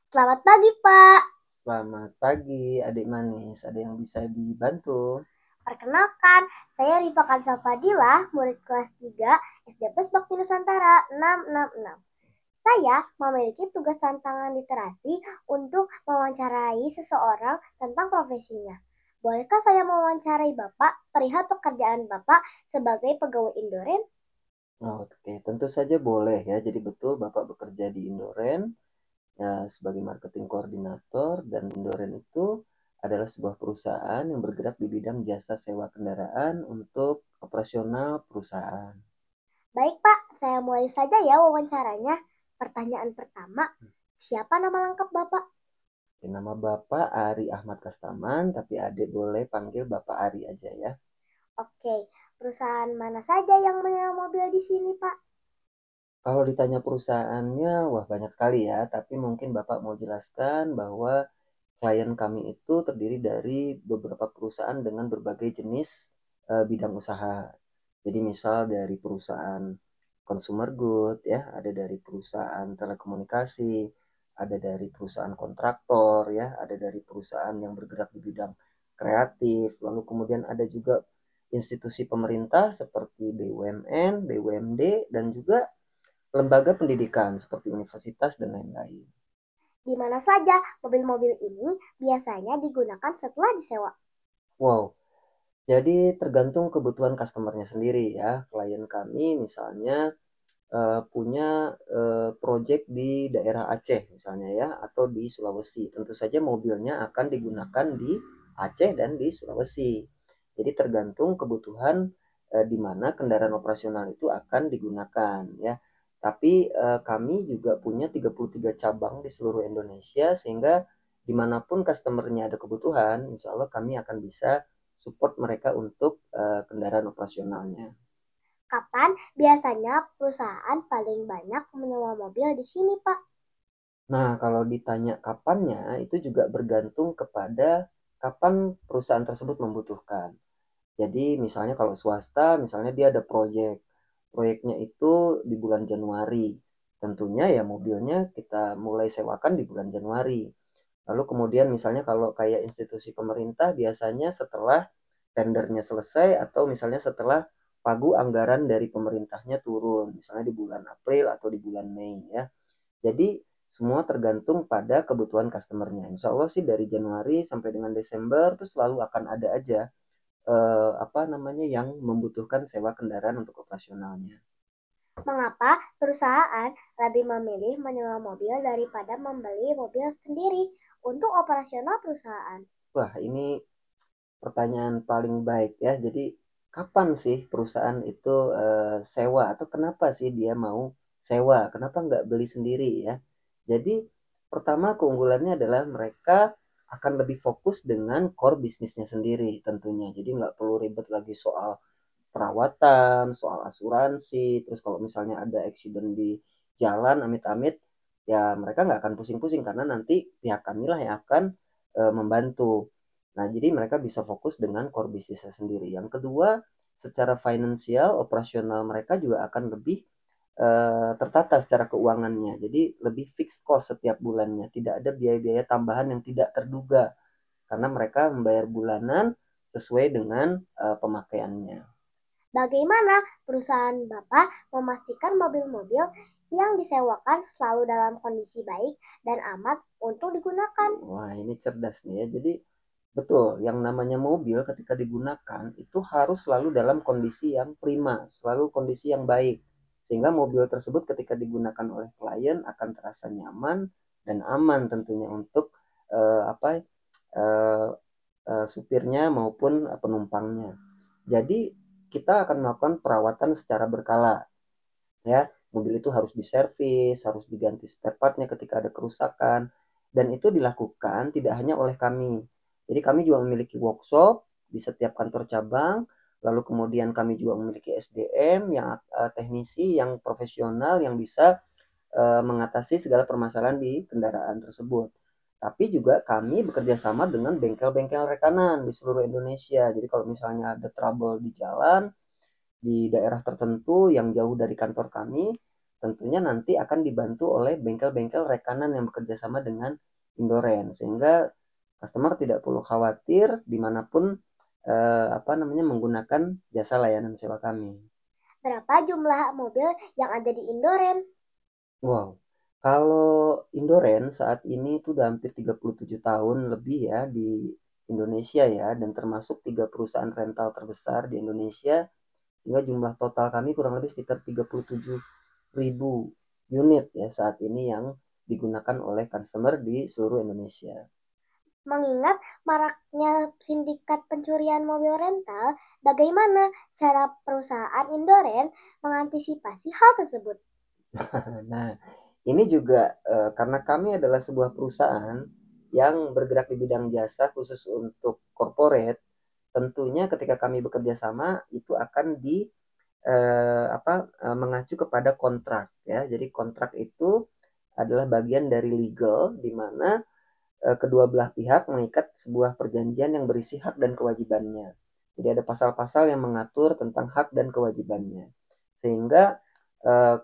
Selamat pagi, Pak. Selamat pagi, adik manis. Ada yang bisa dibantu? Perkenalkan, saya Rifa Kansa Fadila, murid kelas 3 SD Plus Bakti Nusantara 666. Saya memiliki tugas tantangan literasi untuk mewawancarai seseorang tentang profesinya. Bolehkah saya mewawancarai Bapak perihal pekerjaan Bapak sebagai pegawai Indoren? Oke, tentu saja boleh ya. Jadi betul Bapak bekerja di Indoren ya, sebagai marketing koordinator, dan Indoren itu adalah sebuah perusahaan yang bergerak di bidang jasa sewa kendaraan untuk operasional perusahaan. Baik, Pak. Saya mulai saja ya wawancaranya. Pertanyaan pertama, siapa nama lengkap Bapak? Nama Bapak Ari Ahmad Kastaman, tapi adik boleh panggil Bapak Ari aja ya. Oke, perusahaan mana saja yang menyewa mobil di sini, Pak? Kalau ditanya perusahaannya, wah banyak sekali ya, tapi mungkin Bapak mau jelaskan bahwa klien kami itu terdiri dari beberapa perusahaan dengan berbagai jenis bidang usaha. Jadi misal dari perusahaan consumer good ya, ada dari perusahaan telekomunikasi, ada dari perusahaan kontraktor ya, ada dari perusahaan yang bergerak di bidang kreatif, lalu kemudian ada juga institusi pemerintah seperti BUMN, BUMD, dan juga lembaga pendidikan seperti universitas dan lain-lain. Di mana saja mobil-mobil ini biasanya digunakan setelah disewa. Wow, jadi tergantung kebutuhan customernya sendiri ya. Klien kami misalnya punya project di daerah Aceh misalnya ya, atau di Sulawesi. Tentu saja mobilnya akan digunakan di Aceh dan di Sulawesi. Jadi tergantung kebutuhan di mana kendaraan operasional itu akan digunakan ya. Tapi kami juga punya 33 cabang di seluruh Indonesia, sehingga dimanapun customernya ada kebutuhan, insya Allah kami akan bisa support mereka untuk kendaraan operasionalnya. Kapan biasanya perusahaan paling banyak menyewa mobil di sini, Pak? Nah, kalau ditanya kapannya, itu juga bergantung kepada kapan perusahaan tersebut membutuhkan. Jadi, misalnya kalau swasta, misalnya dia ada proyek. Proyeknya itu di bulan Januari. Tentunya ya mobilnya kita mulai sewakan di bulan Januari. Lalu kemudian misalnya kalau kayak institusi pemerintah, biasanya setelah tendernya selesai atau misalnya setelah pagu anggaran dari pemerintahnya turun, misalnya di bulan April atau di bulan Mei ya. Jadi semua tergantung pada kebutuhan customernya. Insya Allah sih dari Januari sampai dengan Desember tuh selalu akan ada aja apa namanya yang membutuhkan sewa kendaraan untuk operasionalnya. Mengapa perusahaan lebih memilih menyewa mobil daripada membeli mobil sendiri untuk operasional perusahaan? Wah, ini pertanyaan paling baik ya. Jadi kapan sih perusahaan itu sewa, atau kenapa sih dia mau sewa? Kenapa nggak beli sendiri ya? Jadi pertama keunggulannya adalah mereka akan lebih fokus dengan core bisnisnya sendiri tentunya. Jadi nggak perlu ribet lagi soal perawatan, soal asuransi. Terus kalau misalnya ada accident di jalan, amit-amit, ya mereka nggak akan pusing-pusing karena nanti pihak kamilah yang akan membantu. Nah, jadi mereka bisa fokus dengan core bisnisnya sendiri. Yang kedua, secara finansial, operasional mereka juga akan lebih tertata secara keuangannya. Jadi lebih fixed cost setiap bulannya. Tidak ada biaya-biaya tambahan yang tidak terduga karena mereka membayar bulanan sesuai dengan pemakaiannya. Bagaimana perusahaan Bapak memastikan mobil-mobil yang disewakan selalu dalam kondisi baik dan aman untuk digunakan? Wah, ini cerdas nih ya. Jadi betul, yang namanya mobil ketika digunakan itu harus selalu dalam kondisi yang prima, selalu kondisi yang baik. Sehingga mobil tersebut ketika digunakan oleh klien akan terasa nyaman dan aman tentunya untuk apa eh, supirnya maupun penumpangnya. Jadi kita akan melakukan perawatan secara berkala ya. Mobil itu harus diservis, harus diganti spare partnya ketika ada kerusakan, dan itu dilakukan tidak hanya oleh kami. Jadi kami juga memiliki workshop di setiap kantor cabang, lalu kemudian kami juga memiliki SDM yang teknisi yang profesional yang bisa mengatasi segala permasalahan di kendaraan tersebut. Tapi juga kami bekerja sama dengan bengkel-bengkel rekanan di seluruh Indonesia. Jadi kalau misalnya ada trouble di jalan, di daerah tertentu yang jauh dari kantor kami, tentunya nanti akan dibantu oleh bengkel-bengkel rekanan yang bekerja sama dengan Indoren, sehingga customer tidak perlu khawatir dimanapun menggunakan jasa layanan sewa kami. Berapa jumlah mobil yang ada di Indoren? Wow, kalau Indoren saat ini itu udah hampir 37 tahun lebih ya di Indonesia ya, dan termasuk 3 perusahaan rental terbesar di Indonesia, sehingga jumlah total kami kurang lebih sekitar 37.000 unit ya saat ini yang digunakan oleh customer di seluruh Indonesia. Mengingat maraknya sindikat pencurian mobil rental, bagaimana cara perusahaan Indoren mengantisipasi hal tersebut? Nah, ini juga karena kami adalah sebuah perusahaan yang bergerak di bidang jasa khusus untuk corporate, tentunya ketika kami bekerja sama itu akan mengacu kepada kontrak ya. Jadi kontrak itu adalah bagian dari legal di mana kedua belah pihak mengikat sebuah perjanjian yang berisi hak dan kewajibannya. Jadi ada pasal-pasal yang mengatur tentang hak dan kewajibannya. Sehingga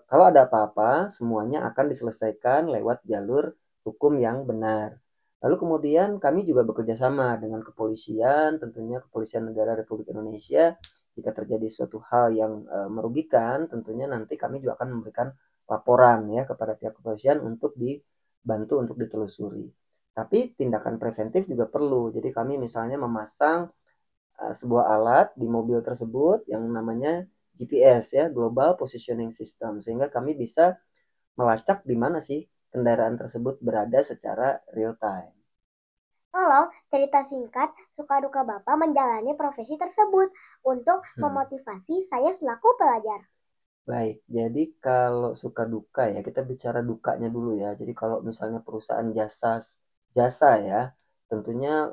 kalau ada apa-apa, semuanya akan diselesaikan lewat jalur hukum yang benar. Lalu kemudian kami juga bekerja sama dengan kepolisian, tentunya Kepolisian Negara Republik Indonesia. Jika terjadi suatu hal yang merugikan, tentunya nanti kami juga akan memberikan laporan ya kepada pihak kepolisian untuk dibantu untuk ditelusuri. Tapi tindakan preventif juga perlu. Jadi kami misalnya memasang sebuah alat di mobil tersebut yang namanya GPS ya, Global Positioning System, sehingga kami bisa melacak di mana sih kendaraan tersebut berada secara real time. Tolong cerita singkat suka duka Bapak menjalani profesi tersebut untuk memotivasi saya selaku pelajar. Baik, jadi kalau suka duka ya, kita bicara dukanya dulu ya. Jadi kalau misalnya perusahaan jasa ya, tentunya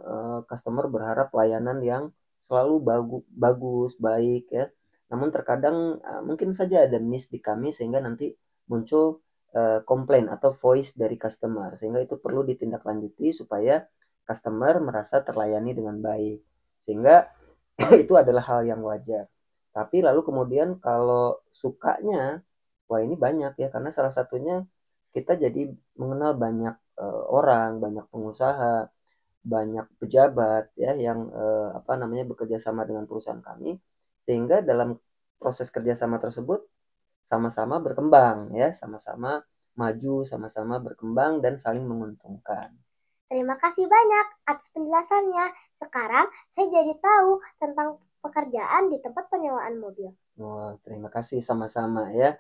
customer berharap layanan yang selalu bagus, baik ya. Namun terkadang mungkin saja ada miss di kami sehingga nanti muncul komplain atau voice dari customer, sehingga itu perlu ditindaklanjuti supaya customer merasa terlayani dengan baik. Sehingga itu adalah hal yang wajar. Tapi lalu kemudian kalau sukanya, wah ini banyak ya, karena salah satunya kita jadi mengenal banyak orang, banyak pengusaha, banyak pejabat ya yang bekerja sama dengan perusahaan kami, sehingga dalam proses kerjasama tersebut sama-sama berkembang ya, sama-sama maju, sama-sama berkembang dan saling menguntungkan. Terima kasih banyak atas penjelasannya. Sekarang saya jadi tahu tentang pekerjaan di tempat penyewaan mobil. Wah, terima kasih sama-sama ya.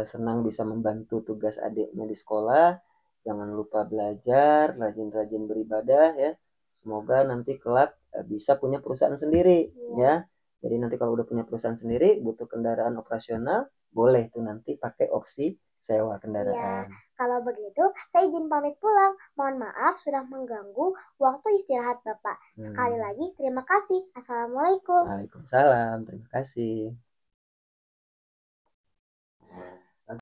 Senang bisa membantu tugas adiknya di sekolah. Jangan lupa belajar, rajin-rajin beribadah ya. Semoga nanti kelak bisa punya perusahaan sendiri ya. Jadi nanti kalau udah punya perusahaan sendiri, butuh kendaraan operasional, boleh tuh nanti pakai opsi sewa kendaraan. Ya, kalau begitu saya izin pamit pulang. Mohon maaf sudah mengganggu waktu istirahat Bapak. Sekali lagi terima kasih. Assalamualaikum. Waalaikumsalam, terima kasih.